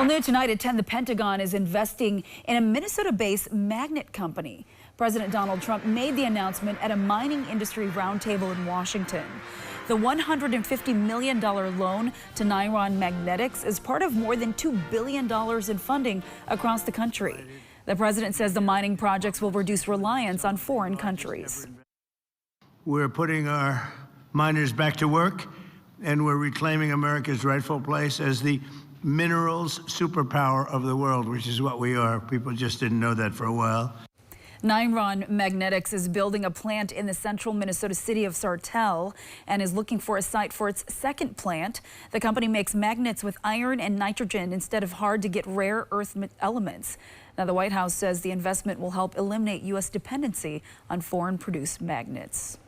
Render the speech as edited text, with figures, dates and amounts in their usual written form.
Well, new tonight at 10, the Pentagon is investing in a Minnesota-based magnet company. President Donald Trump made the announcement at a mining industry roundtable in Washington. The $150 million loan to Niron Magnetics is part of more than $2 billion in funding across the country. The president says the mining projects will reduce reliance on foreign countries. We're putting our miners back to work, and we're reclaiming America's rightful place as the minerals superpower of the world, which is what we are. People just didn't know that for a while. Niron Magnetics is building a plant in the central Minnesota city of Sartell and is looking for a site for its second plant. The company makes magnets with iron and nitrogen instead of hard-to-get rare earth elements. Now, the White House says the investment will help eliminate U.S. dependency on foreign-produced magnets.